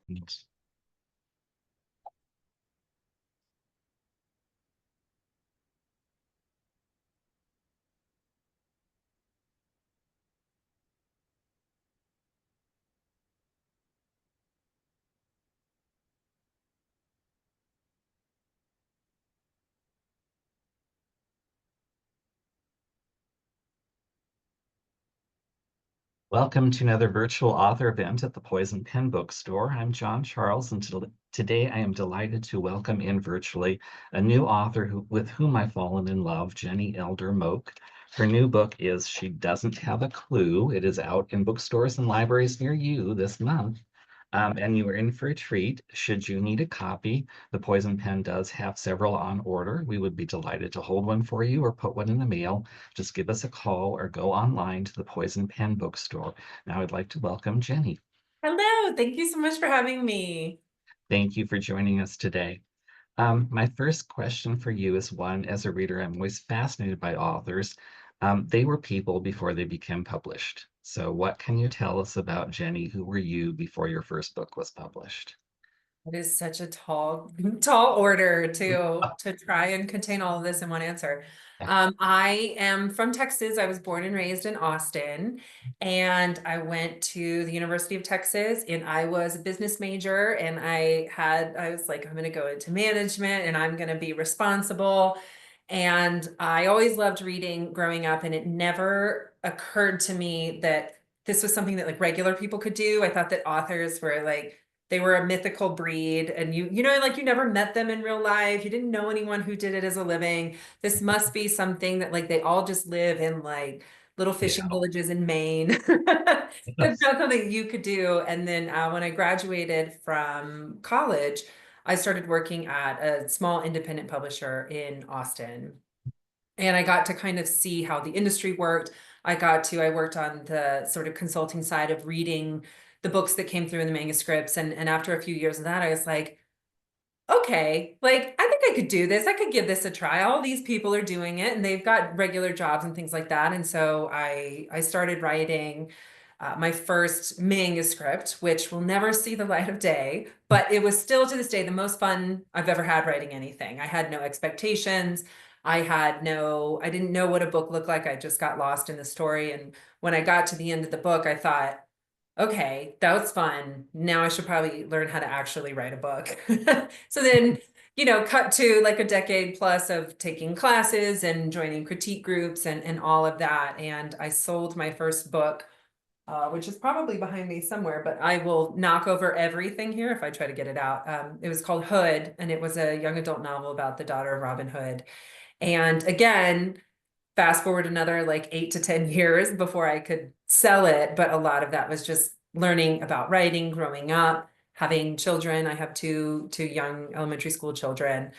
Yes. Welcome to another virtual author event at the Poison Pen Bookstore. I'm John Charles, and today I am delighted to welcome in virtually a new author with whom I've fallen in love, Jenny Elder Moke. Her new book is She Doesn't Have a Clue. It is out in bookstores and libraries near you this month. And you are in for a treat. Should you need a copy, the Poison Pen does have several on order. We would be delighted to hold one for you or put one in the mail. Just give us a call or go online to the Poison Pen Bookstore. Now I'd like to welcome Jenny. Hello, thank you so much for having me. Thank you for joining us today. My first question for you is one, as a reader, I'm always fascinated by authors. They were people before they became published. So what can you tell us about Jenny? Who were you before your first book was published? It is such a tall order to try and contain all of this in one answer. I am from Texas. I was born and raised in Austin, and I went to the University of Texas, and I was a business major, and I was like, I'm going to go into management, and I'm going to be responsible. And I always loved reading growing up, and it never occurred to me that this was something that like regular people could do. I thought that authors were like they were a mythical breed, and like you never met them in real life. You didn't know anyone who did it as a living. This must be something that like they all just live in like little Yeah. fishing villages in Maine. That's not something you could do. And then when I graduated from college, I started working at a small independent publisher in Austin. And I got to kind of see how the industry worked. I worked on the sort of consulting side of reading the books that came through in the manuscripts. And after a few years of that, I was like, okay, like I think I could do this. I could give this a try. All these people are doing it and they've got regular jobs and things like that. And so I started writing my first manuscript, which will never see the light of day, but it was still to this day the most fun I've ever had writing anything. I had no expectations. I didn't know what a book looked like. I just got lost in the story. And when I got to the end of the book, I thought, okay, that was fun. Now I should probably learn how to actually write a book. So then, cut to like a decade plus of taking classes and joining critique groups and all of that. And I sold my first book, which is probably behind me somewhere, but I will knock over everything here if I try to get it out. It was called Hood, and it was a young adult novel about the daughter of Robin Hood. And again, fast forward another like 8 to 10 years before I could sell it. But a lot of that was just learning about writing, growing up, having children. I have two young elementary school children.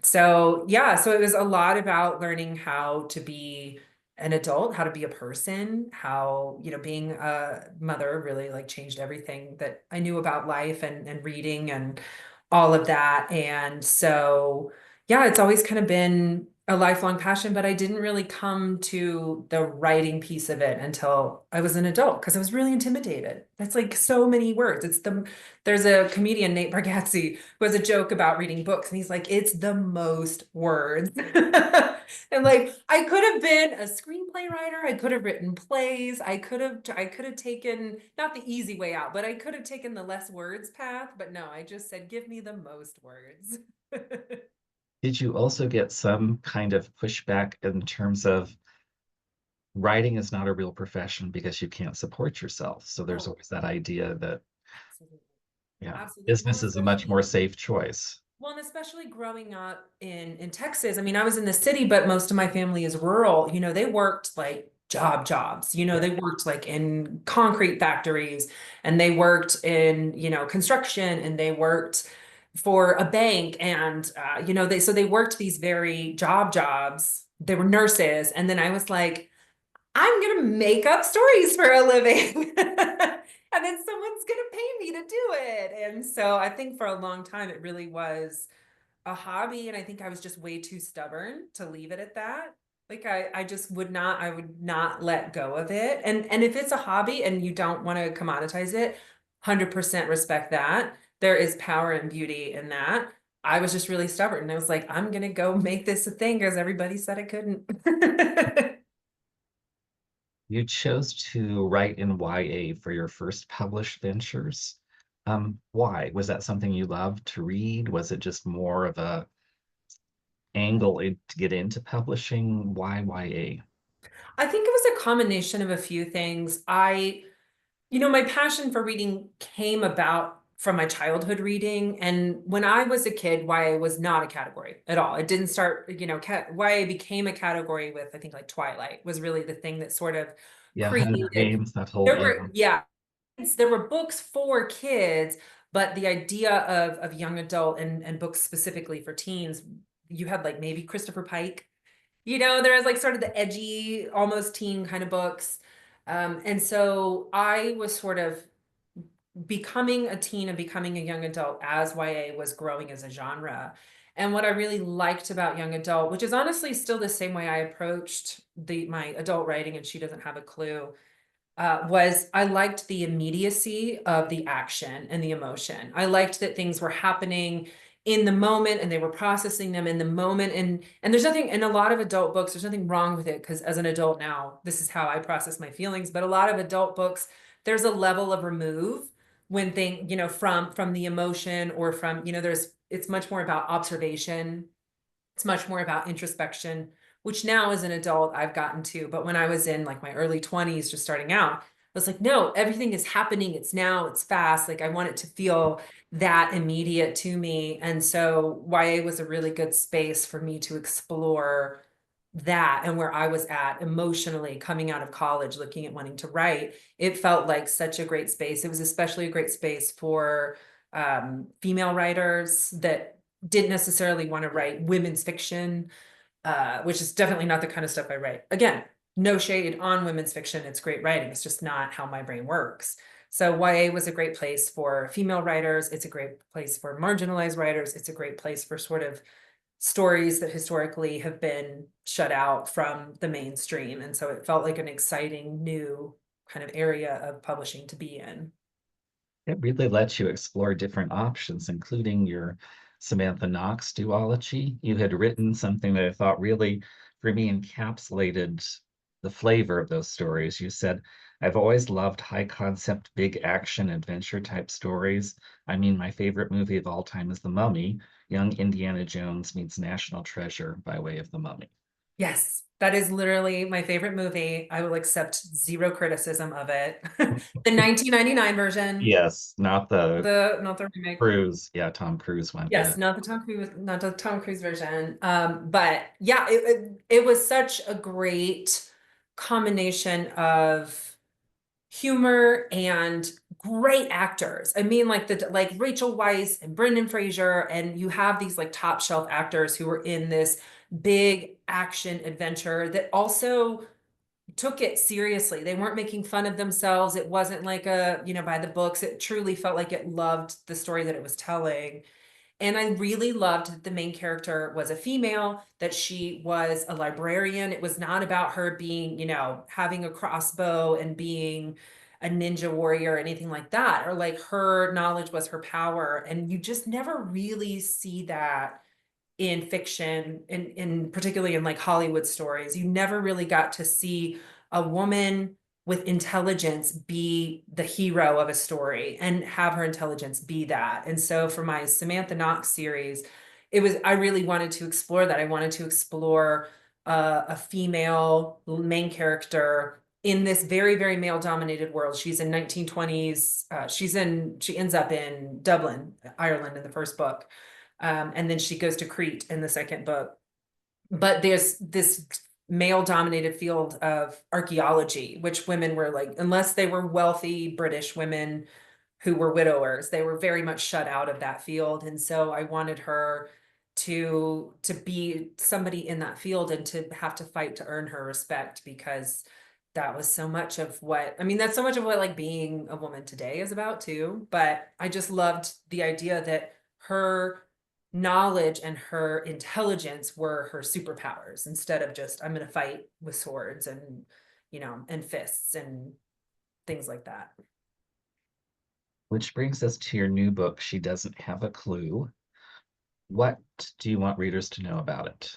So yeah, so it was a lot about learning how to be an adult, how to be a person, how, being a mother really like changed everything that I knew about life and reading and all of that. And so yeah, it's always kind of been a lifelong passion, but I didn't really come to the writing piece of it until I was an adult because I was really intimidated. That's like so many words. There's a comedian, Nate Bargatze, who has a joke about reading books, and he's like, it's the most words. And like, I could have been a screenplay writer. I could have written plays. I could have taken not the easy way out, but I could have taken the less words path. But no, I just said, give me the most words. Did you also get some kind of pushback in terms of writing is not a real profession because you can't support yourself? So there's Oh, always that idea that, absolutely. yeah, Absolutely. business is a much more safe choice. And especially growing up in Texas. I mean, I was in the city, but most of my family is rural. They worked like jobs. Yeah. They worked like in concrete factories, and they worked in, construction, and they worked for a bank, and they worked these very jobs. They were nurses, and then I was like, I'm gonna make up stories for a living. And then someone's gonna pay me to do it. And so I think for a long time it really was a hobby. And I think I was just way too stubborn to leave it at that. Like I just I would not let go of it. And if it's a hobby and you don't want to commoditize it, 100% respect that. There is power and beauty in that. I was just really stubborn and I was like, I'm gonna go make this a thing because everybody said I couldn't. You chose to write in YA for your first published ventures. Why? Was that something you loved to read? Was it just more of a to get into publishing? Why YA? I think it was a combination of a few things. My passion for reading came about from my childhood reading. And when I was a kid, YA was not a category at all. It didn't start, YA became a category with, I think, like Twilight was really the thing that sort of Yeah, Hunger created. Games, that whole, There yeah. were, yeah, there were books for kids, but the idea of young adult and books specifically for teens, you had like maybe Christopher Pike. There was like sort of the edgy, almost teen kind of books. And so I was sort of becoming a teen and becoming a young adult as YA was growing as a genre. And what I really liked about young adult, which is honestly still the same way I approached my adult writing, and she doesn't have a clue, was I liked the immediacy of the action and the emotion. I liked that things were happening in the moment and they were processing them in the moment. And there's nothing in a lot of adult books, there's nothing wrong with it because as an adult now, this is how I process my feelings. But a lot of adult books, there's a level of remove when from the emotion or from, it's much more about observation, it's much more about introspection, which now as an adult I've gotten to. But when I was in like my early 20s, just starting out, I was like, no, everything is happening. It's now, it's fast. Like I want it to feel that immediate to me. And so YA was a really good space for me to explore that and where I was at emotionally coming out of college, looking at wanting to write. It felt like such a great space. It was especially a great space for female writers that didn't necessarily want to write women's fiction, which is definitely not the kind of stuff I write. Again, no shade on women's fiction. It's great writing. It's just not how my brain works. So YA was a great place for female writers. It's a great place for marginalized writers. It's a great place for sort of stories that historically have been shut out from the mainstream. And so it felt like an exciting new kind of area of publishing to be in. It really lets you explore different options, including your Samantha Knox duology. You had written something that I thought really, for me, encapsulated the flavor of those stories. You said, I've always loved high concept, big action, adventure type stories. I mean, my favorite movie of all time is The Mummy. Young Indiana Jones meets National Treasure by way of The Mummy. Yes, that is literally my favorite movie. I will accept zero criticism of it. The 1999 version, Yes, not the not the remake. Cruise. Yeah, Tom Cruise one. Yeah. Yes, not the Tom Cruise version. But yeah, it was such a great combination of humor and great actors. I mean, like Rachel Weisz and Brendan Fraser, and you have these like top shelf actors who were in this big action adventure that also took it seriously. They weren't making fun of themselves. It wasn't like by the books. It truly felt like it loved the story that it was telling. And I really loved that the main character was a female, that she was a librarian. It was not about her being, having a crossbow and being a ninja warrior or anything like that, or like her knowledge was her power. And you just never really see that in fiction, in particularly in like Hollywood stories. You never really got to see a woman with intelligence be the hero of a story and have her intelligence be that. And so for my Samantha Knox series, I really wanted to explore that. I wanted to explore a female main character in this very, very male dominated world. She's in 1920s. She ends up in Dublin, Ireland in the first book. And then she goes to Crete in the second book. But there's this male dominated field of archaeology, which women were like, unless they were wealthy British women who were widowers, they were very much shut out of that field. And so I wanted her to be somebody in that field and to have to fight to earn her respect, because that was so much of what, I mean, that's so much of what like being a woman today is about too. But I just loved the idea that her knowledge and her intelligence were her superpowers instead of just, I'm going to fight with swords and, and fists and things like that. Which brings us to your new book, She Doesn't Have a Clue. What do you want readers to know about it?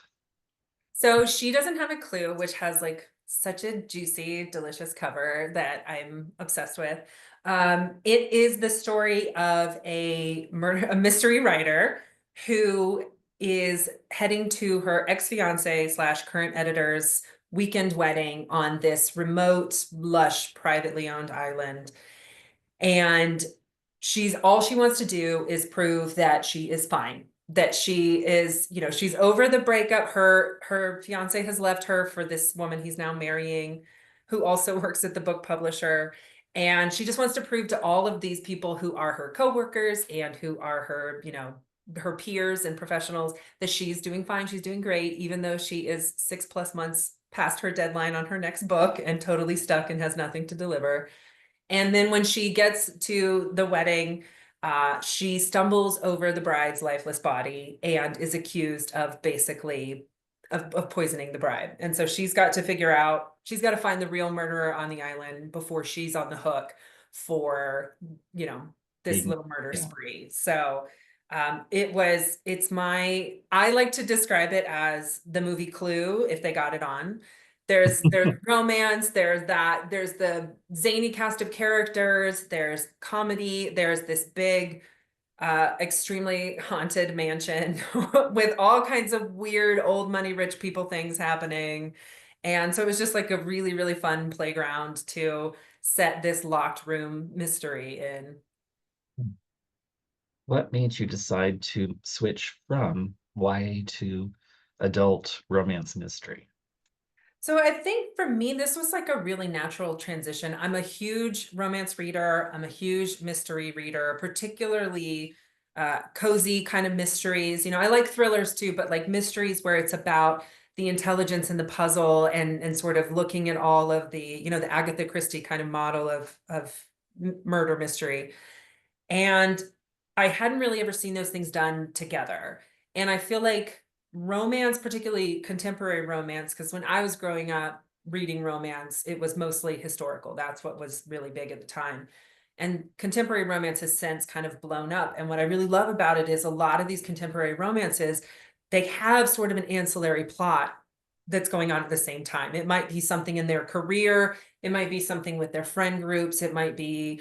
So she doesn't have a clue, which has like such a juicy, delicious cover that I'm obsessed with. It is the story of a mystery writer who is heading to her ex-fiance slash current editor's weekend wedding on this remote, lush, privately owned island. And she's all she wants to do is prove that she is fine, that she is, she's over the breakup. Her fiance has left her for this woman he's now marrying, who also works at the book publisher. And she just wants to prove to all of these people who are her coworkers and who are her, her peers and professionals, that she's doing fine, she's doing great, even though she is 6+ months past her deadline on her next book and totally stuck and has nothing to deliver. And then when she gets to the wedding, she stumbles over the bride's lifeless body and is accused of basically of poisoning the bride. And so she's got to figure out, she's got to find the real murderer on the island before she's on the hook for, you know, this Being, little murder yeah. spree. So I like to describe it as the movie Clue if they got it on. There's romance, there's the zany cast of characters, there's comedy, there's this big, extremely haunted mansion with all kinds of weird old money rich people things happening. And so it was just like a really, really fun playground to set this locked room mystery in. What made you decide to switch from YA to adult romance mystery? So I think for me, this was like a really natural transition. I'm a huge romance reader. I'm a huge mystery reader, particularly cozy kind of mysteries. I like thrillers too, but like mysteries where it's about the intelligence and the puzzle and sort of looking at all of the Agatha Christie kind of model of murder mystery. And I hadn't really ever seen those things done together. And I feel like romance, particularly contemporary romance, because when I was growing up reading romance, it was mostly historical. That's what was really big at the time. And contemporary romance has since kind of blown up. And what I really love about it is a lot of these contemporary romances, they have sort of an ancillary plot that's going on at the same time. It might be something in their career, it might be something with their friend groups, it might be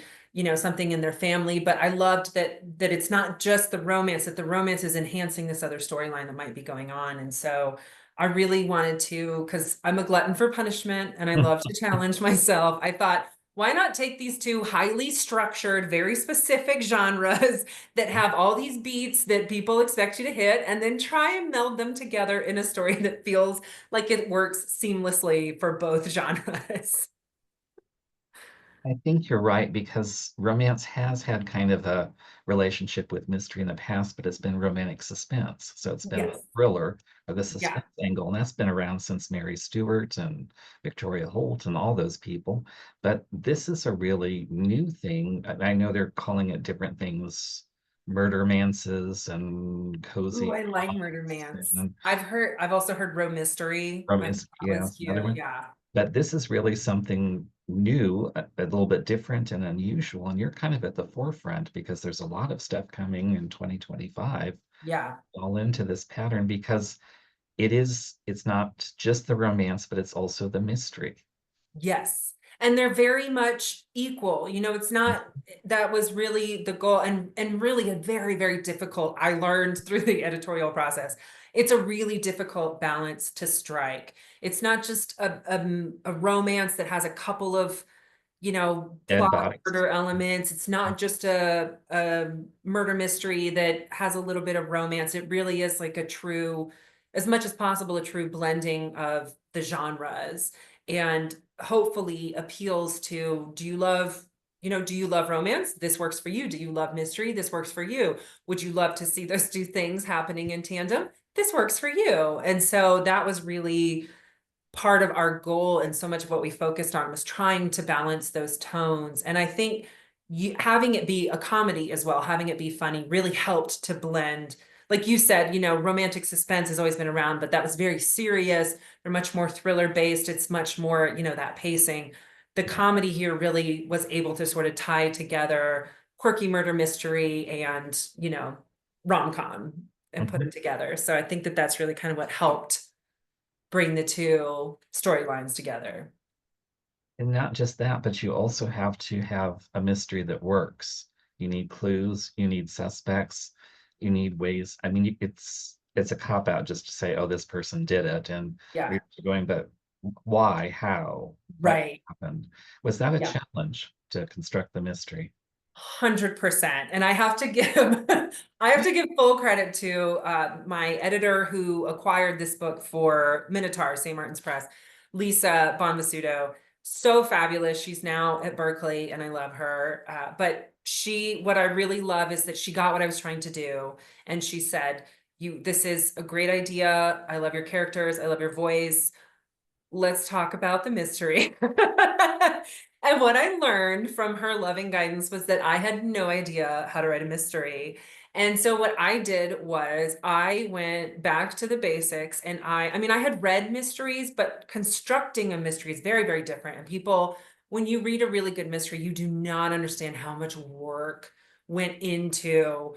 something in their family. But I loved that it's not just the romance, that the romance is enhancing this other storyline that might be going on. And so I really wanted to, because I'm a glutton for punishment and I love to challenge myself. I thought, why not take these two highly structured, very specific genres that have all these beats that people expect you to hit, and then try and meld them together in a story that feels like it works seamlessly for both genres. I think you're right because romance has had kind of a relationship with mystery in the past, but it's been romantic suspense. So it's been the Yes. thriller or the Yeah. suspense angle, and that's been around since Mary Stuart and Victoria Holt and all those people. But this is a really new thing. I know they're calling it different things, murder mances and Ooh, cozy I like Murder romance Mance. and I've also heard Mystery. I thought romance. that Yeah, was another cute. one. Yeah. But this is really something new, a little bit different and unusual. And you're kind of at the forefront because there's a lot of stuff coming in 2025 Yeah. all into this pattern because it's not just the romance, but it's also the mystery. Yes. And they're very much equal. It's not, that was really the goal, and really a very, very difficult, I learned through the editorial process. It's a really difficult balance to strike. It's not just a romance that has a couple of Dead plot bodies. murder elements. It's not just a murder mystery that has a little bit of romance. It really is like a true, as much as possible, a true blending of the genres, and hopefully appeals to, do you love romance? This works for you. Do you love mystery? This works for you. Would you love to see those two things happening in tandem? This works for you. And so that was really part of our goal, and so much of what we focused on was trying to balance those tones. And I think having it be a comedy as well, having it be funny, really helped to blend. Like you said, romantic suspense has always been around, but that was very serious. They're much more thriller based. It's much more, that pacing. The comedy here really was able to sort of tie together quirky murder mystery and, rom-com and put Mhm. it together. So I think that that's really kind of what helped bring the two storylines together. And not just that, but you also have to have a mystery that works. You need clues, you need suspects, you need ways. I mean, it's a cop out just to say, oh, this person did it, and Yeah, you're going, but why, how, what right. happened? Was that a Yeah. challenge to construct the mystery? 100%. And I have to give I have to give full credit to my editor who acquired this book for Minotaur, St. Martin's Press, Lisa Bonvasudo. So fabulous. She's now at Berkeley and I love her. But what I really love is that she got what I was trying to do. And she said, this is a great idea. I love your characters. I love your voice. Let's talk about the mystery. And what I learned from her loving guidance was that I had no idea how to write a mystery. And so what I did was I went back to the basics and I mean, I had read mysteries, but constructing a mystery is very, very different. And people, when you read a really good mystery, you do not understand how much work went into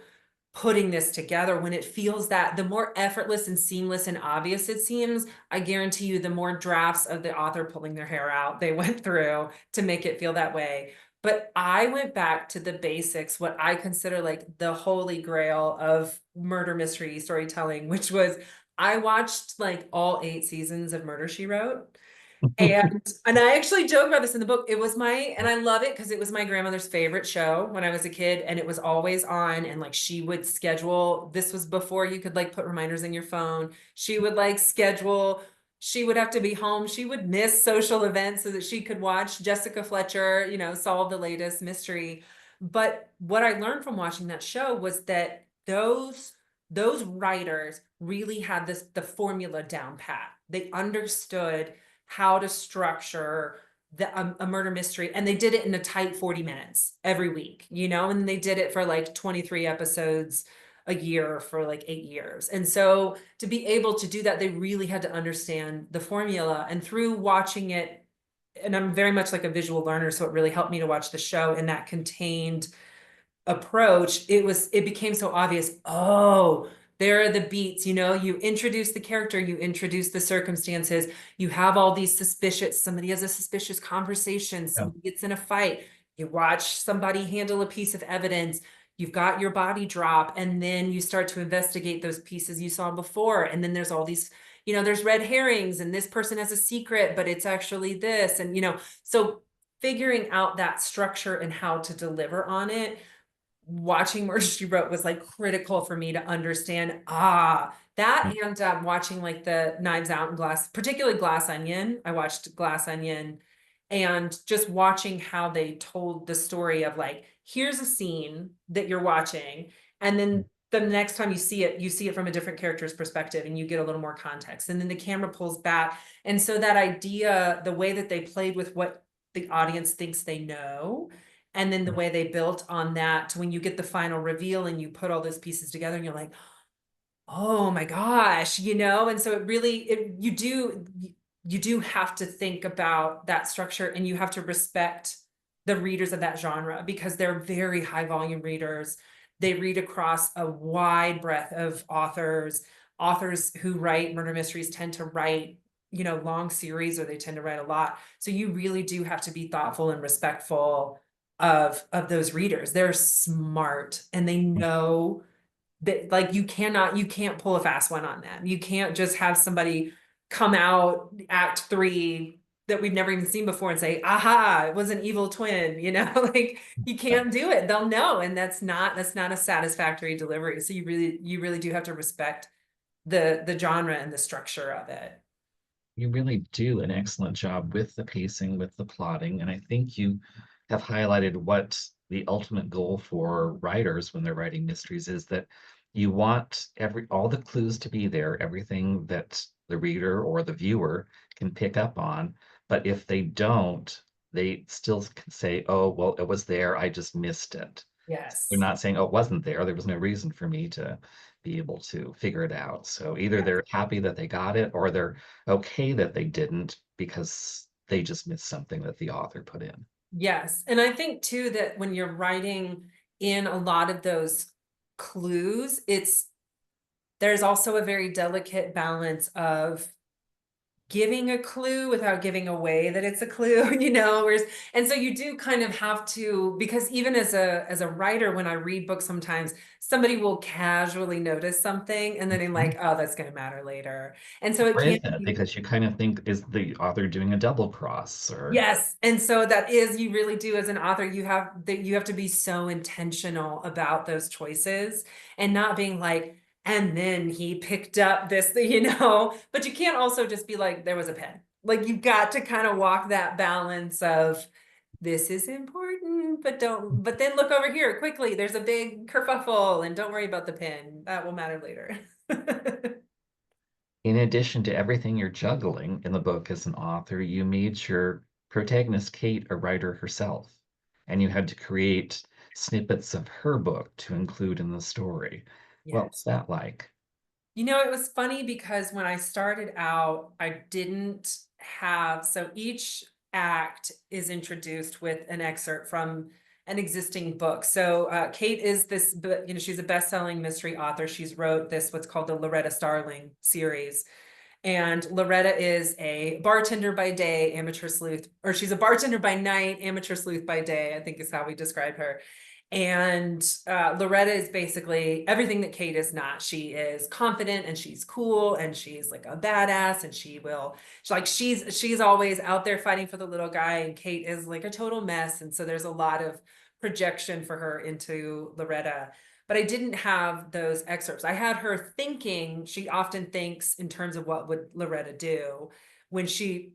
putting this together when it feels that the more effortless and seamless and obvious it seems, I guarantee you the more drafts of the author pulling their hair out they went through to make it feel that way. But I went back to the basics, what I consider like the holy grail of murder mystery storytelling, which was I watched like all 8 seasons of Murder, She Wrote. And I actually joke about this in the book. It was and I love it because it was my grandmother's favorite show when I was a kid, and it was always on. And like she would schedule, this was before you could like put reminders in your phone. She would like schedule, she would have to be home. She would miss social events so that she could watch Jessica Fletcher, solve the latest mystery. But what I learned from watching that show was that those writers really had the formula down pat. They understood how to structure a murder mystery, and they did it in a tight 40 minutes every week, and they did it for like 23 episodes a year for like 8 years. And so to be able to do that, they really had to understand the formula. And through watching it, and I'm very much like a visual learner, so it really helped me to watch the show in that contained approach, it became so obvious. Oh, there are the beats, you introduce the character, you introduce the circumstances, you have all these somebody has a suspicious conversation, Yeah. somebody gets in a fight, you watch somebody handle a piece of evidence, you've got your body drop, and then you start to investigate those pieces you saw before. And then there's all these, there's red herrings, and this person has a secret, but it's actually this. And, so figuring out that structure and how to deliver on it, watching Murder, She Wrote was like critical for me to understand that. And watching like the Knives Out and particularly Glass Onion. I watched Glass Onion, and just watching how they told the story of like, here's a scene that you're watching, and then the next time you see it from a different character's perspective, and you get a little more context, and then the camera pulls back. And so that idea, the way that they played with what the audience thinks they know, and then the way they built on that to when you get the final reveal and you put all those pieces together and you're like, oh my gosh, and so you do have to think about that structure, and you have to respect the readers of that genre because they're very high volume readers. They read across a wide breadth of authors who write murder mysteries tend to write, long series, or they tend to write a lot. So you really do have to be thoughtful and respectful of those readers. They're smart and they know that, like, you can't pull a fast one on them. You can't just have somebody come out act 3 that we've never even seen before and say, aha, it was an evil twin, like you can't do it. They'll know. And that's not a satisfactory delivery. So you really do have to respect the genre and the structure of it. You really do an excellent job with the pacing, with the plotting, and I think you have highlighted what the ultimate goal for writers when they're writing mysteries is that you want all the clues to be there, everything that the reader or the viewer can pick up on. But if they don't, they still can say, "Oh, well, it was there. I just missed it." They're Yes. not saying, "Oh, it wasn't there. There was no reason for me to be able to figure it out." So either Yeah. they're happy that they got it or they're okay that they didn't because they just missed something that the author put in. Yes. And I think too that when you're writing in a lot of those clues, there's also a very delicate balance of giving a clue without giving away that it's a clue, whereas, and so you do kind of have to, because even as a writer, when I read books, sometimes somebody will casually notice something and then I'm Mhm. like, oh, that's going to matter later. And so it Or is can it? be. Because you kind of think, is the author doing a double cross or Yes, and so that is, you really do, as an author, you have to be so intentional about those choices and not being like, and then he picked up this, but you can't also just be like, there was a pen. Like, you've got to kind of walk that balance of, this is important, but then look over here quickly. There's a big kerfuffle, and don't worry about the pen. That will matter later. in addition to everything you're juggling in the book as an author, you made your protagonist Kate a writer herself, and you had to create snippets of her book to include in the story. What was Yes. that like? It was funny because when I started out, I didn't have, so each act is introduced with an excerpt from an existing book. So Kate is this, she's a best-selling mystery author. She's wrote this, what's called the Loretta Starling series. And Loretta is a bartender by day, amateur sleuth, or she's a bartender by night, amateur sleuth by day, I think is how we describe her. And Loretta is basically everything that Kate is not. She is confident and she's cool and she's like a badass, and she's always out there fighting for the little guy, and Kate is like a total mess. And so there's a lot of projection for her into Loretta. But I didn't have those excerpts. I had her thinking, she often thinks in terms of what would Loretta do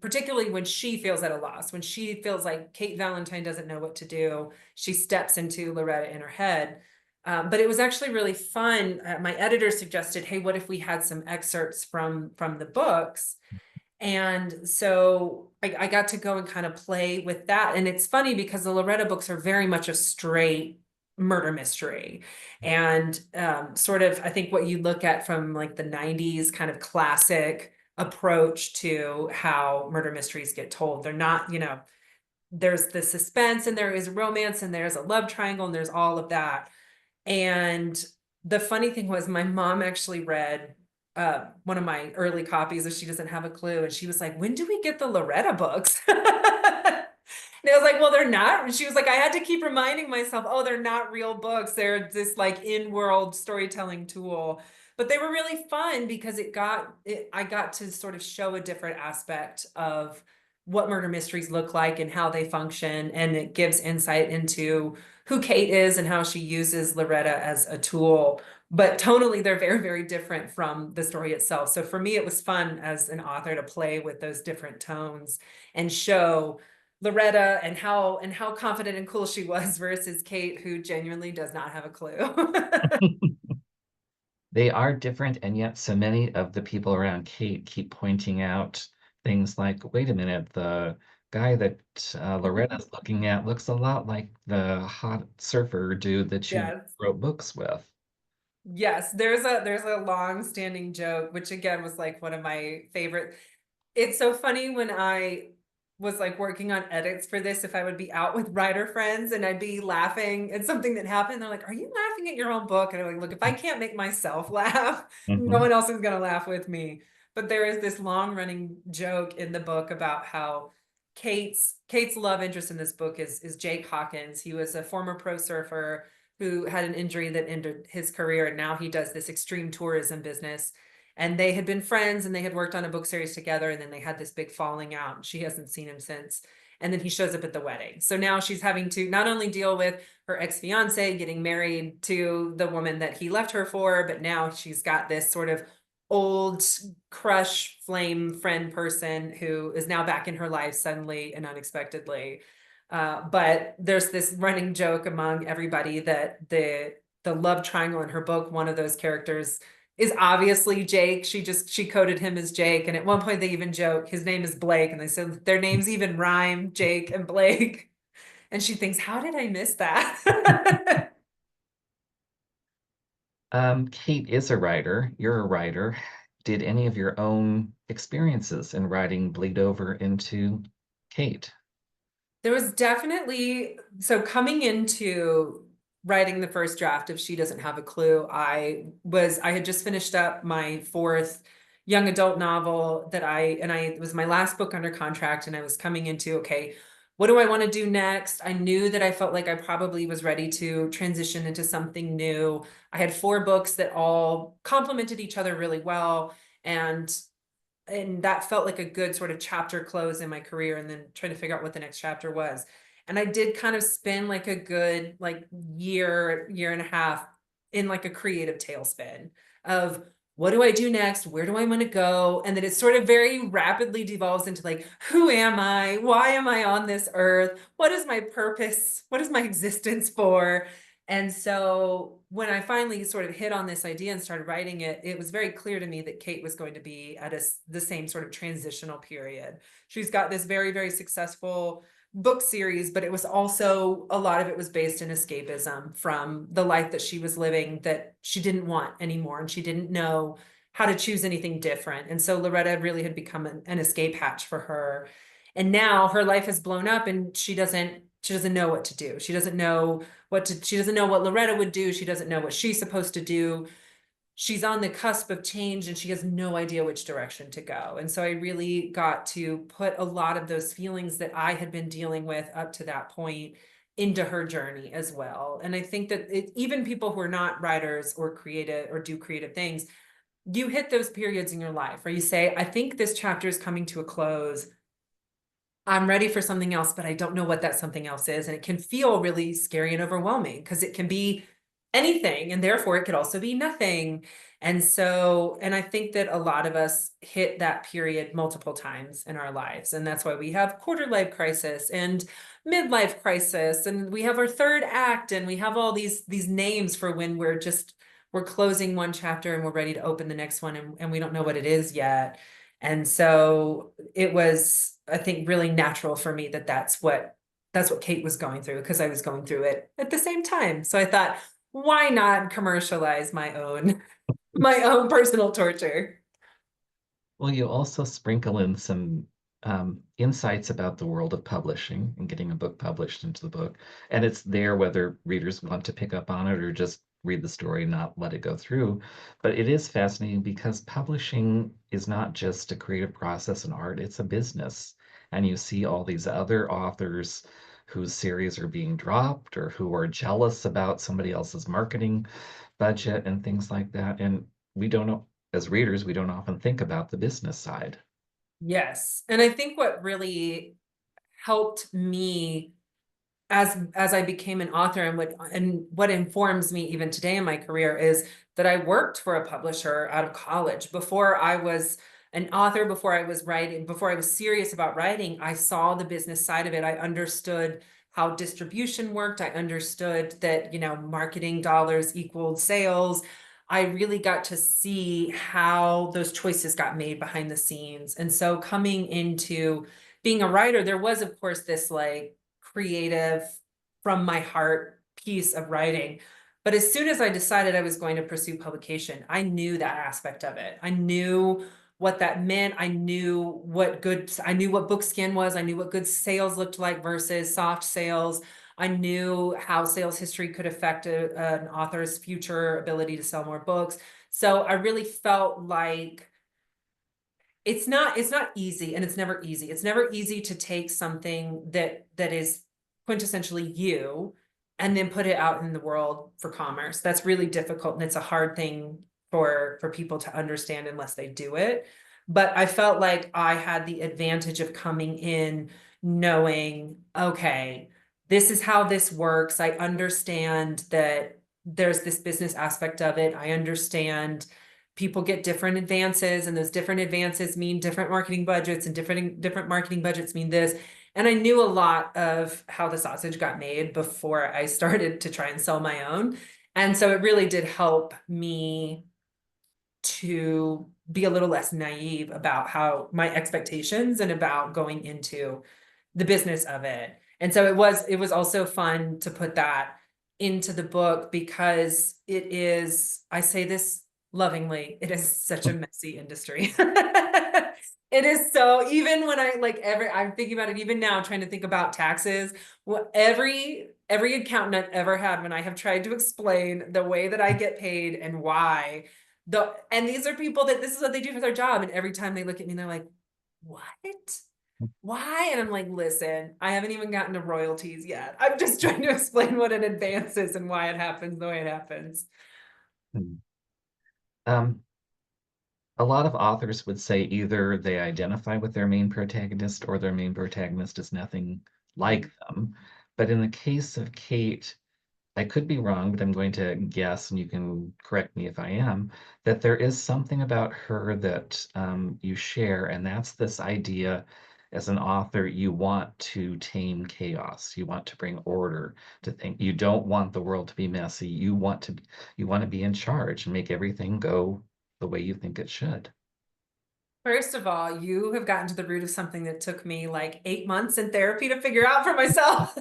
particularly when she feels at a loss, when she feels like Kate Valentine doesn't know what to do, she steps into Loretta in her head. But it was actually really fun. My editor suggested, hey, what if we had some excerpts from the books? And so I got to go and kind of play with that. And it's funny because the Loretta books are very much a straight murder mystery. And sort of, I think what you look at from like the 90s kind of classic approach to how murder mysteries get told. They're not, there's the suspense and there is romance and there's a love triangle and there's all of that. And the funny thing was, my mom actually read one of my early copies of She Doesn't Have a Clue, and she was like, when do we get the Loretta books? And I was like, well, they're not. And she was like, I had to keep reminding myself, oh, they're not real books. They're this like in-world storytelling tool. But they were really fun because I got to sort of show a different aspect of what murder mysteries look like and how they function. And it gives insight into who Kate is and how she uses Loretta as a tool. But tonally, they're very, very different from the story itself. So for me, it was fun as an author to play with those different tones and show Loretta and how confident and cool she was versus Kate, who genuinely does not have a clue. They are different, and yet so many of the people around Kate keep pointing out things like, wait a minute, the guy that Loretta's looking at looks a lot like the hot surfer dude that you Yes. wrote books with. Yes, there's a long-standing joke, which again was like one of my favorite. It's so funny when I was like working on edits for this, if I would be out with writer friends and I'd be laughing at something that happened, they're like, are you laughing at your own book? And I'm like, look, if I can't make myself laugh, no Mhm. one else is gonna laugh with me. But there is this long running joke in the book about how Kate's love interest in this book is Jake Hawkins. He was a former pro surfer who had an injury that ended his career, and now he does this extreme tourism business. And they had been friends and they had worked on a book series together, and then they had this big falling out, and she hasn't seen him since. And then he shows up at the wedding, so now she's having to not only deal with her ex-fiance getting married to the woman that he left her for, but now she's got this sort of old crush flame friend person who is now back in her life suddenly and unexpectedly. But there's this running joke among everybody that the love triangle in her book, one of those characters is obviously Jake. She coded him as Jake. And at one point they even joke his name is Blake, and they said their names even rhyme, Jake and Blake. And she thinks, how did I miss that? Kate is a writer. You're a writer. Did any of your own experiences in writing bleed over into Kate? There was definitely, so coming into writing the first draft of She Doesn't Have a Clue. I had just finished up my fourth young adult novel it was my last book under contract, and I was coming into, okay, what do I want to do next? I knew that I felt like I probably was ready to transition into something new. I had four books that all complemented each other really well. And that felt like a good sort of chapter close in my career, and then trying to figure out what the next chapter was. And I did kind of spend like a good like year and a half in like a creative tailspin of, what do I do next? Where do I want to go? And then it sort of very rapidly devolves into like, who am I? Why am I on this earth? What is my purpose? What is my existence for? And so when I finally sort of hit on this idea and started writing it, it was very clear to me that Kate was going to be at the same sort of transitional period. She's got this very, very successful book series, but it was also, a lot of it was based in escapism from the life that she was living that she didn't want anymore. And she didn't know how to choose anything different. And so Loretta really had become an escape hatch for her. And now her life has blown up, and she doesn't know what to do. She doesn't know she doesn't know what Loretta would do. She doesn't know what she's supposed to do. She's on the cusp of change, and she has no idea which direction to go. And so I really got to put a lot of those feelings that I had been dealing with up to that point into her journey as well. And I think that even people who are not writers or creative or do creative things, you hit those periods in your life where you say, I think this chapter is coming to a close. I'm ready for something else, but I don't know what that something else is. And it can feel really scary and overwhelming because it can be anything, and therefore it could also be nothing. And I think that a lot of us hit that period multiple times in our lives. And that's why we have quarter life crisis and midlife crisis, and we have our third act, and we have all these names for when we're closing one chapter and we're ready to open the next one, and we don't know what it is yet. And so it was, I think, really natural for me that that's what Kate was going through, because I was going through it at the same time. So I thought, why not commercialize my own my own personal torture? Well, you also sprinkle in some insights about the world of publishing and getting a book published into the book. And it's there whether readers want to pick up on it or just read the story, not let it go through. But it is fascinating because publishing is not just a creative process and art, it's a business. And you see all these other authors whose series are being dropped or who are jealous about somebody else's marketing budget and things like that. And we don't know, as readers, we don't often think about the business side. Yes. And I think what really helped me as I became an author, and what informs me even today in my career is that I worked for a publisher out of college. Before I was an author, before I was writing, before I was serious about writing, I saw the business side of it. I understood how distribution worked. I understood that, marketing dollars equaled sales. I really got to see how those choices got made behind the scenes. And so coming into being a writer, there was, of course, this like creative, from my heart piece of writing. But as soon as I decided I was going to pursue publication, I knew that aspect of it. I knew what that meant. I knew what book skin was. I knew what good sales looked like versus soft sales. I knew how sales history could affect an author's future ability to sell more books. So I really felt like it's not easy, and it's never easy. It's never easy to take something that is quintessentially you and then put it out in the world for commerce. That's really difficult, and it's a hard thing for people to understand unless they do it. But I felt like I had the advantage of coming in knowing, okay, this is how this works. I understand that there's this business aspect of it. I understand people get different advances, and those different advances mean different marketing budgets, and different marketing budgets mean this. And I knew a lot of how the sausage got made before I started to try and sell my own. And so it really did help me to be a little less naive about how my expectations and about going into the business of it. And so it was also fun to put that into the book, because it is, I say this lovingly, it is such a messy industry. It is, so even when I'm thinking about it even now, trying to think about taxes, every every accountant I've ever had when I have tried to explain the way that I get paid and why. And these are people that this is what they do for their job. And every time they look at me, they're like, what? Why? And I'm like, listen, I haven't even gotten to royalties yet. I'm just trying to explain what an advance is and why it happens the way it happens. Hmm. Um, a lot of authors would say either they identify with their main protagonist or their main protagonist is nothing like them. But in the case of Kate, I could be wrong, but I'm going to guess, and you can correct me if I am, that there is something about her that you share, and that's this idea as an author, you want to tame chaos. You want to bring order to things. You don't want the world to be messy. You want to be in charge and make everything go the way you think it should. First of all, you have gotten to the root of something that took me like 8 months in therapy to figure out for myself.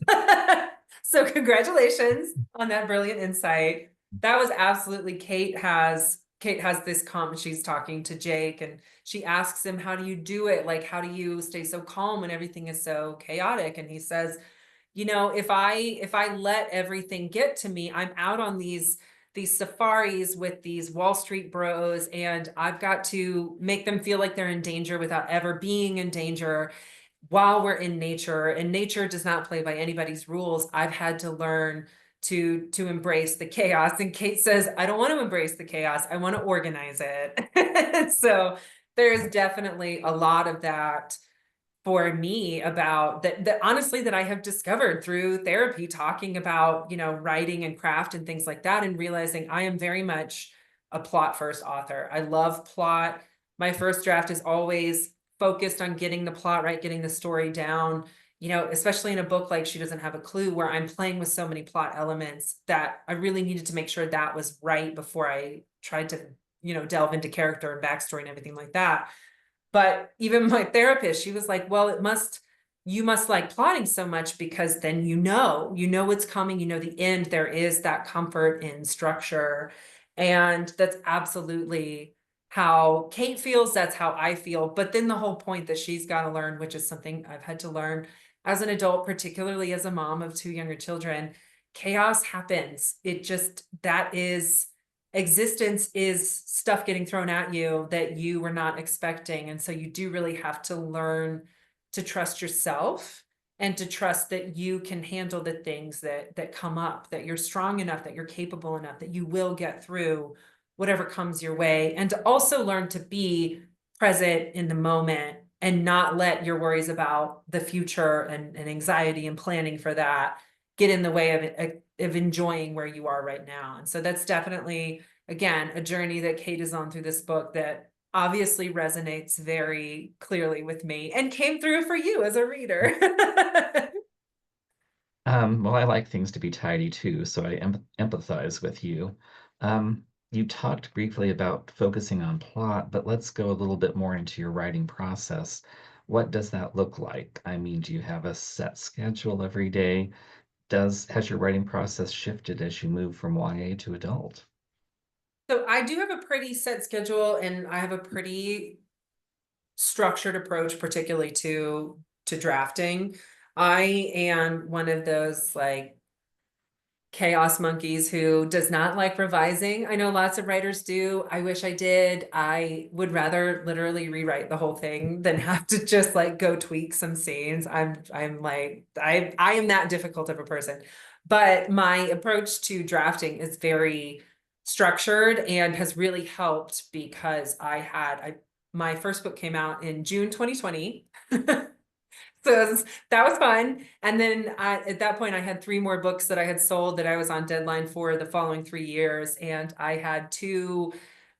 So congratulations on that brilliant insight. That was absolutely Kate has this comment. She's talking to Jake and she asks him, how do you do it? Like, how do you stay so calm when everything is so chaotic? And he says, if I let everything get to me, I'm out on these safaris with these Wall Street bros, and I've got to make them feel like they're in danger without ever being in danger while we're in nature. And nature does not play by anybody's rules. I've had to learn to embrace the chaos. And Kate says, I don't want to embrace the chaos. I want to organize it. So there's definitely a lot of that for me about that honestly that I have discovered through therapy, talking about, writing and craft and things like that, and realizing I am very much a plot first author. I love plot. My first draft is always focused on getting the plot right, getting the story down, especially in a book like She Doesn't Have a Clue, where I'm playing with so many plot elements that I really needed to make sure that was right before I tried to, delve into character and backstory and everything like that. But even my therapist, she was like, well, you must like plotting so much because then you know what's coming, the end. There is that comfort in structure. And that's absolutely how Kate feels. That's how I feel. But then the whole point that she's got to learn, which is something I've had to learn as an adult, particularly as a mom of two younger children, chaos happens. That is existence is stuff getting thrown at you that you were not expecting. And so you do really have to learn to trust yourself and to trust that you can handle the things that come up, that you're strong enough, that you're capable enough, that you will get through whatever comes your way. And to also learn to be present in the moment and not let your worries about the future and anxiety and planning for that get in the way of enjoying where you are right now. And so that's definitely, again, a journey that Kate is on through this book that obviously resonates very clearly with me and came through for you as a reader. Well, I like things to be tidy too, so I empathize with you. You talked briefly about focusing on plot, but let's go a little bit more into your writing process. What does that look like? I mean, do you have a set schedule every day? Has your writing process shifted as you move from YA to adult? So I do have a pretty set schedule and I have a pretty structured approach, particularly to drafting. I am one of those like chaos monkeys who does not like revising. I know lots of writers do. I wish I did. I would rather literally rewrite the whole thing than have to just like go tweak some scenes. I'm like I am that difficult of a person. But my approach to drafting is very structured and has really helped because my first book came out in June 2020. So that was fun. And then at that point, I had three more books that I had sold that I was on deadline for the following 3 years. And I had two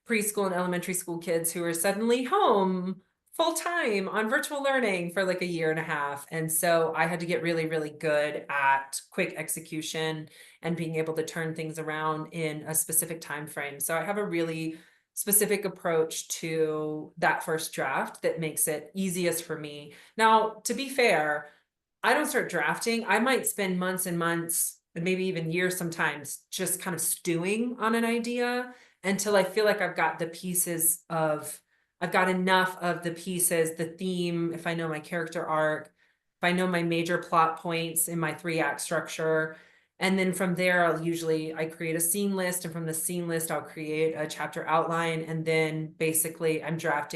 preschool and elementary school kids who were suddenly home full time on virtual learning for like a year and a half. And so I had to get really, really good at quick execution and being able to turn things around in a specific time frame. So I have a really specific approach to that first draft that makes it easiest for me. Now, to be fair, I don't start drafting. I might spend months and months, and maybe even years sometimes, just kind of stewing on an idea until I feel like I've got enough of the pieces, the theme, if I know my character arc, if I know my major plot points in my 3-act structure, And then from there, I create a scene list, and from the scene list, I'll create a chapter outline. And then basically I'll draft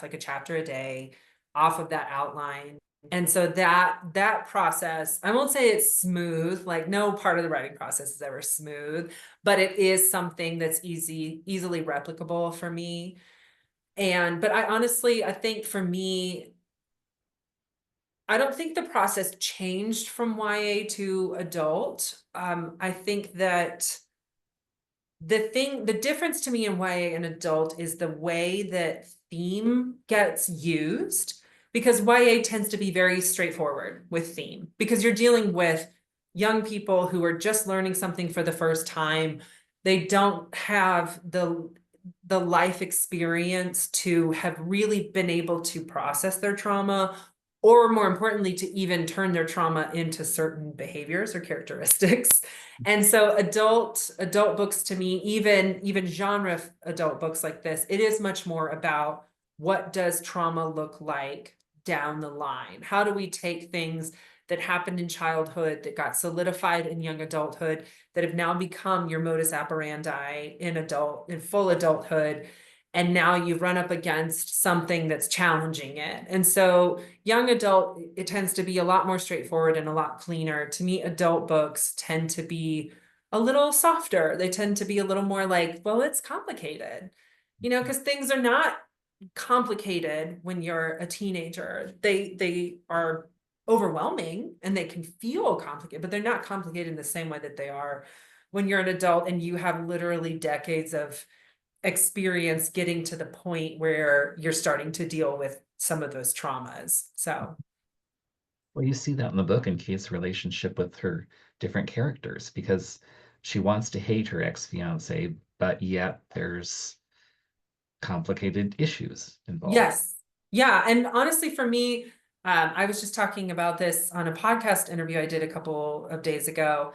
like a chapter a day off of that outline. And so that process, I won't say it's smooth, like no part of the writing process is ever smooth, but it is something that's easily replicable for me. But I think for me, I don't think the process changed from YA to adult. I think that the difference to me in YA and adult is the way that theme gets used, because YA tends to be very straightforward with theme because you're dealing with young people who are just learning something for the first time. They don't have the life experience to have really been able to process their trauma, or more importantly, to even turn their trauma into certain behaviors or characteristics. And so adult books to me, even genre adult books like this, it is much more about what does trauma look like down the line? How do we take things that happened in childhood that got solidified in young adulthood that have now become your modus operandi in full adulthood, and now you've run up against something that's challenging it. And so young adult, it tends to be a lot more straightforward and a lot cleaner. To me, adult books tend to be a little softer. They tend to be a little more like, well, it's complicated, because things are not complicated when you're a teenager. They are overwhelming and they can feel complicated, but they're not complicated in the same way that they are when you're an adult and you have literally decades of experience getting to the point where you're starting to deal with some of those traumas. So, Well, you see that in the book in Kate's relationship with her different characters because she wants to hate her ex-fiance, but yet there's complicated issues involved. yes. Yeah. And honestly, for me, I was just talking about this on a podcast interview I did a couple of days ago,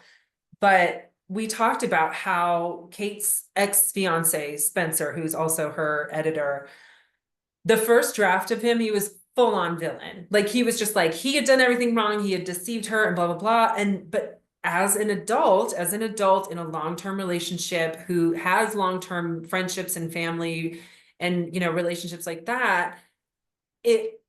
but we talked about how Kate's ex-fiance, Spencer, who's also her editor, the first draft of him, he was full on villain. Like he was just like, he had done everything wrong. He had deceived her and blah, blah, blah. But as an adult in a long-term relationship who has long-term friendships and family and, relationships like that, it,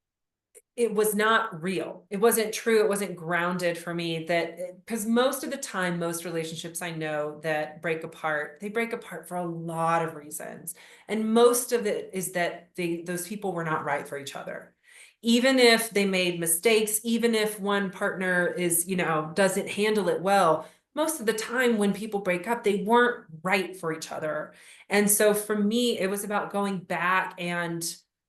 it was not real. It wasn't true. It wasn't grounded for me, that because most of the time, most relationships I know that break apart, they break apart for a lot of reasons. And most of it is that those people were not right for each other. Even if they made mistakes, even if one partner doesn't handle it well, most of the time when people break up, they weren't right for each other. And so for me, it was about going back and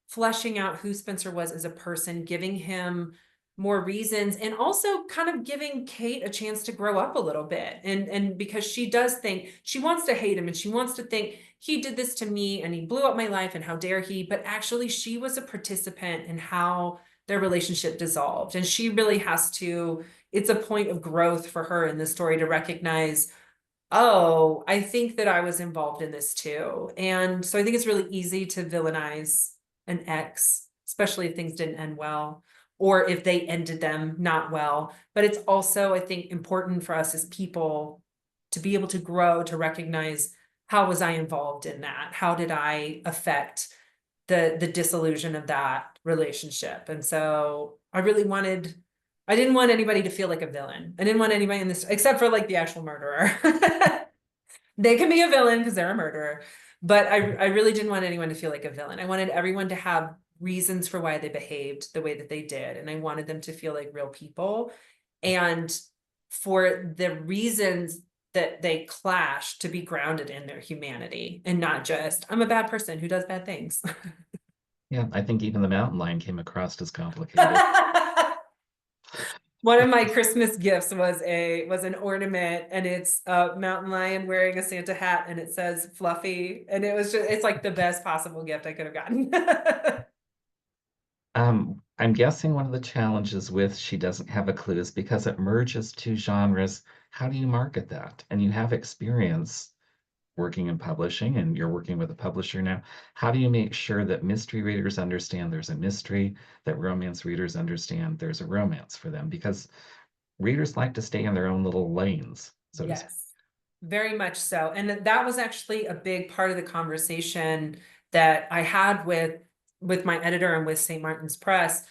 fleshing out who Spencer was as a person, giving him more reasons, and also kind of giving Kate a chance to grow up a little bit. And because she does think she wants to hate him and she wants to think he did this to me and he blew up my life and how dare he, but actually she was a participant in how their relationship dissolved. And she really has to, it's a point of growth for her in the story to recognize, oh, I think that I was involved in this too. And so I think it's really easy to villainize an ex, especially if things didn't end well, or if they ended them not well. But it's also, I think, important for us as people to be able to grow, to recognize, how was I involved in that? How did I affect the disillusion of that relationship? And so I didn't want anybody to feel like a villain. I didn't want anybody in this, except for like the actual murderer. They can be a villain because they're a murderer, but I really didn't want anyone to feel like a villain. I wanted everyone to have reasons for why they behaved the way that they did. And I wanted them to feel like real people. And for the reasons that they clash to be grounded in their humanity and not just, I'm a bad person who does bad things. Yeah, I think even the mountain lion came across as complicated. One of my Christmas gifts was an ornament, and it's a mountain lion wearing a Santa hat, and it says Fluffy, and it's like the best possible gift I could have gotten. I'm guessing one of the challenges with She Doesn't Have a Clue is because it merges two genres. How do you market that? And you have experience working in publishing and you're working with a publisher now. How do you make sure that mystery readers understand there's a mystery, that romance readers understand there's a romance for them? Because readers like to stay in their own little lanes, so to speak. Yes, very much so. And that was actually a big part of the conversation that I had with my editor and with St. Martin's Press,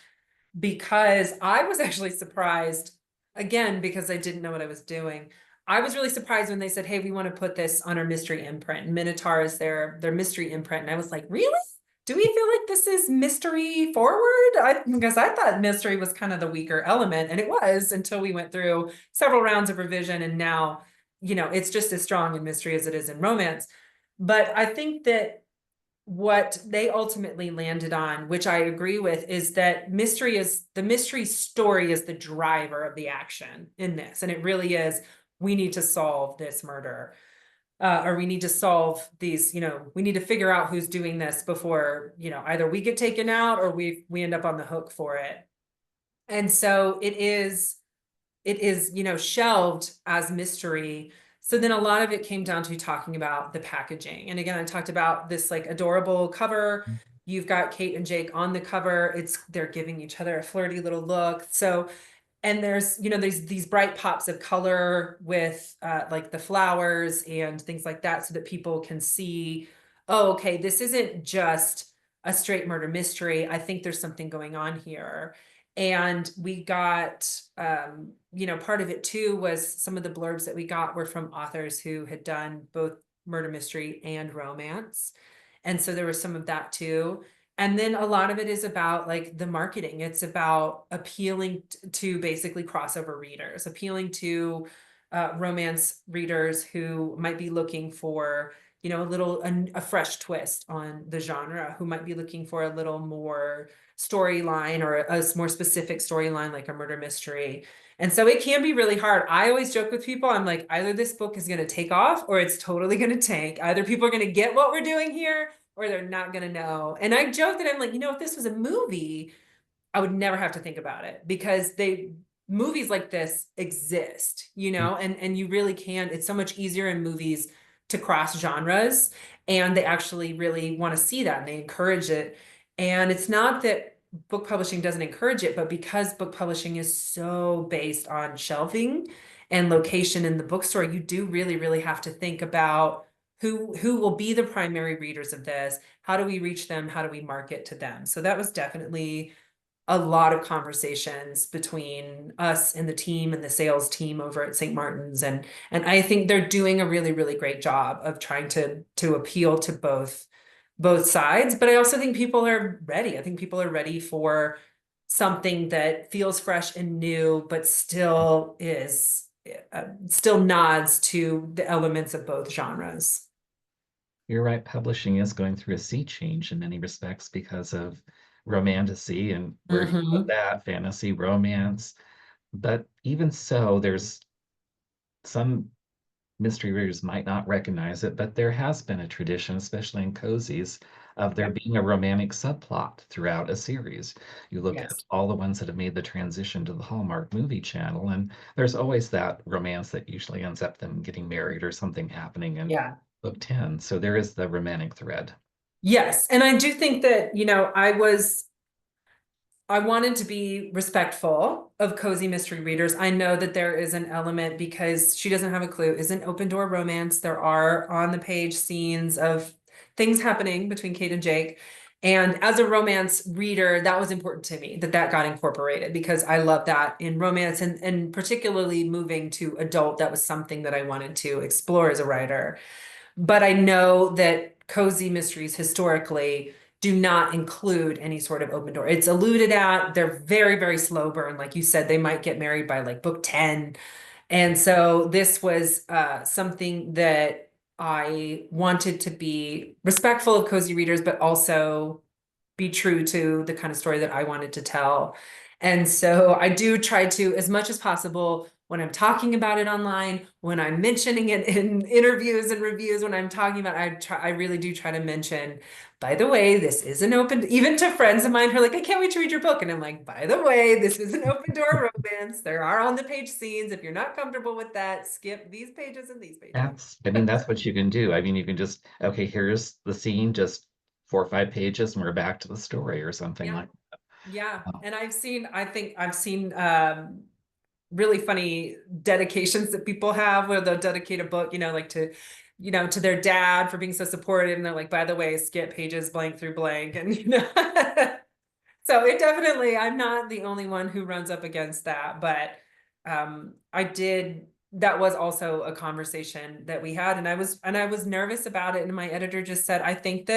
because I was actually surprised, again, because I didn't know what I was doing. I was really surprised when they said, "Hey, we want to put this on our mystery imprint." Minotaur is their mystery imprint. And I was like, "Really? Do we feel like this is mystery forward?" Because I thought mystery was kind of the weaker element, and it was until we went through several rounds of revision, and now, it's just as strong in mystery as it is in romance. But I think that what they ultimately landed on, which I agree with, is that the mystery story is the driver of the action in this. And it really is, we need to solve this murder. Or we need to solve these, we need to figure out who's doing this before, either we get taken out or we end up on the hook for it. And so it is, shelved as mystery. So then a lot of it came down to talking about the packaging. And again, I talked about this like adorable cover. You've got Kate and Jake on the cover. They're giving each other a flirty little look. So, and there's these bright pops of color with like the flowers and things like that, so that people can see, oh, okay, this isn't just a straight murder mystery. I think there's something going on here. And we got, part of it too was some of the blurbs that we got were from authors who had done both murder mystery and romance. And so there was some of that too. And then a lot of it is about like the marketing. It's about appealing to basically crossover readers, appealing to romance readers who might be looking for, a fresh twist on the genre, who might be looking for a little more storyline or a more specific storyline like a murder mystery. And so it can be really hard. I always joke with people, I'm like, either this book is going to take off or it's totally going to tank. Either people are going to get what we're doing here or they're not going to know. And I joke that I'm like, if this was a movie, I would never have to think about it, because movies like this exist, and you really can. It's so much easier in movies to cross genres, and they actually really want to see that and they encourage it. And it's not that book publishing doesn't encourage it, but because book publishing is so based on shelving and location in the bookstore, you do really, really have to think about who will be the primary readers of this. How do we reach them? How do we market to them? So that was definitely a lot of conversations between us and the team and the sales team over at St. Martin's. And I think they're doing a really, really great job of trying to appeal to both sides. But I also think people are ready. I think people are ready for something that feels fresh and new, but still nods to the elements of both genres. You're right, publishing is going through a sea change in many respects because of romantasy and where do you put Mm-hmm. that, fantasy, romance. But even so, there's some mystery readers might not recognize it, but there has been a tradition, especially in cozies, of there Yep. being a romantic subplot throughout a series. You look at Yes. all the ones that have made the transition to the Hallmark movie channel, and there's always that romance that usually ends up them getting married or something happening in Yeah. book 10. So there is the romantic thread. Yes. And I do think that, I wanted to be respectful of cozy mystery readers. I know that there is an element, because she doesn't have a clue, is an open door romance. There are on the page scenes of things happening between Kate and Jake. And as a romance reader, that was important to me that got incorporated, because I love that in romance, and particularly moving to adult. That was something that I wanted to explore as a writer. But I know that cozy mysteries historically do not include any sort of open door. It's alluded at. They're very, very slow burn. Like you said, they might get married by like book 10. And so this was something that I wanted to be respectful of cozy readers, but also be true to the kind of story that I wanted to tell. And so I do try to, as much as possible, when I'm talking about it online, when I'm mentioning it in interviews and reviews, when I'm talking about, I really do try to mention, by the way, this is an open, even to friends of mine who are like, I can't wait to read your book. And I'm like, by the way, this is an open door romance. There are on the page scenes. If you're not comfortable with that, skip these pages and these pages. I mean, that's what you can do. I mean, you can just, okay, here's the scene, just 4 or 5 pages, and we're back to the story or something Yeah. like Yeah. that. And I think I've seen really funny dedications that people have where they'll dedicate a book, like to their dad for being so supportive. And they're like, by the way, skip pages blank through blank. And, so it definitely, I'm not the only one who runs up against that, but that was also a conversation that we had, and I was nervous about it. And my editor just said, I think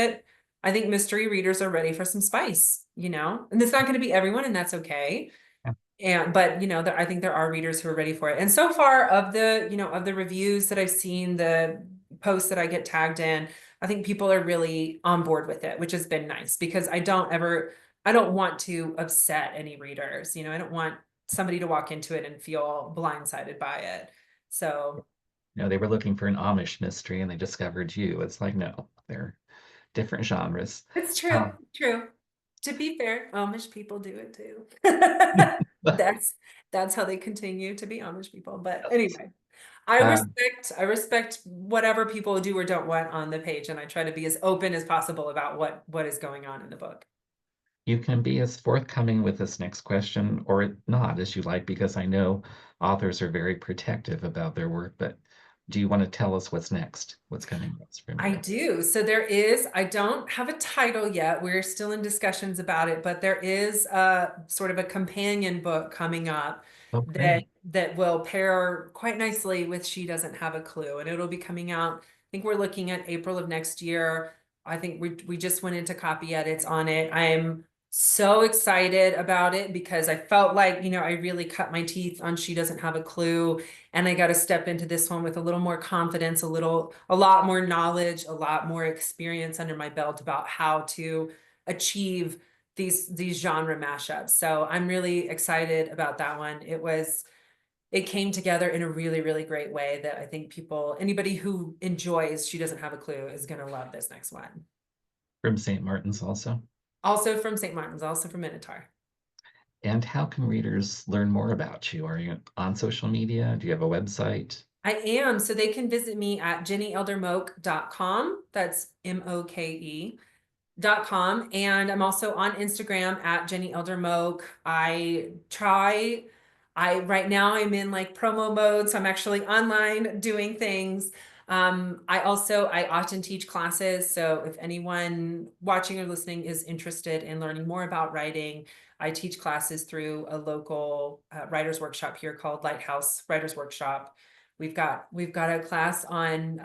mystery readers are ready for some spice, and it's not going to be everyone, and that's okay. But I think there are readers who are ready for it. And so far of the reviews that I've seen, the posts that I get tagged in, I think people are really on board with it, which has been nice because I don't want to upset any readers. I don't want somebody to walk into it and feel blindsided by it. So They were looking for an Amish mystery and they discovered you. It's like, no, they're different genres. it's true, Um, true. To be fair, Amish people do it too. That's that's how they continue to be Amish people. But anyway, I uh, respect whatever people do or don't want on the page, and I try to be as open as possible about what is going on in the book. you can be as forthcoming with this next question or not as you like, because I know authors are very protective about their work, but do you want to tell us what's next? What's coming next from I you? do. So I don't have a title yet. We're still in discussions about it, but there is a sort of a companion book coming up Oh, that great. that will pair quite nicely with She Doesn't Have a Clue. And it'll be coming out, I think we're looking at April of next year. I think we just went into copy edits on it. I'm so excited about it because I felt like, I really cut my teeth on She Doesn't Have a Clue, and I got to step into this one with a little more confidence, a lot more knowledge, a lot more experience under my belt about how to achieve these genre mashups. So I'm really excited about that one. It came together in a really, really great way that I think anybody who enjoys She Doesn't Have a Clue is going to love this next one. From St. Martin's also. Also from St. Martin's, also from Minotaur. And how can readers learn more about you? Are you on social media? Do you have a website? I am. So they can visit me at jennyeldermoke.com. That's MOKE.com. And I'm also on Instagram at Jenny Elder Moke. Right now I'm in like promo mode, so I'm actually online doing things. I often teach classes. So if anyone watching or listening is interested in learning more about writing, I teach classes through a local writers workshop here called Lighthouse Writers Workshop. We've got a class on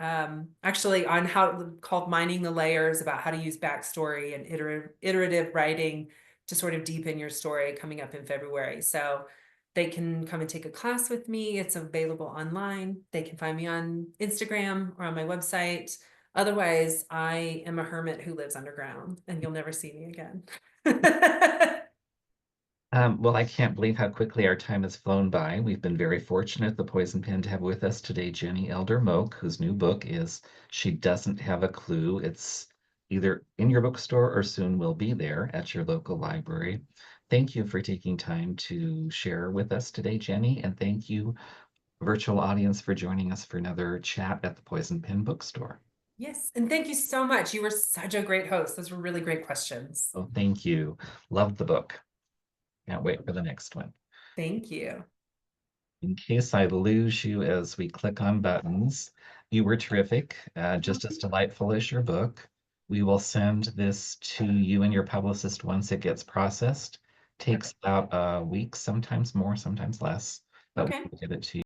actually on how called Mining the Layers, about how to use backstory and iterative writing to sort of deepen your story, coming up in February. So they can come and take a class with me. It's available online. They can find me on Instagram or on my website. Otherwise, I am a hermit who lives underground and you'll never see me again. Well, I can't believe how quickly our time has flown by. We've been very fortunate at the Poison Pen to have with us today Jenny Elder Moke, whose new book is She Doesn't Have a Clue. It's either in your bookstore or soon will be there at your local library. Thank you for taking time to share with us today, Jenny, and thank you, virtual audience, for joining us for another chat at the Poison Pen Bookstore. Yes, and thank you so much. You were such a great host. Those were really great questions. Oh, thank you. Loved the book. Can't wait for the next one. Thank you. In case I lose you as we click on buttons, you were terrific, just as delightful as your book. We will send this to you and your publicist once it gets processed. Okay. Takes about a week, sometimes more, sometimes less, but Okay. we'll get it to you.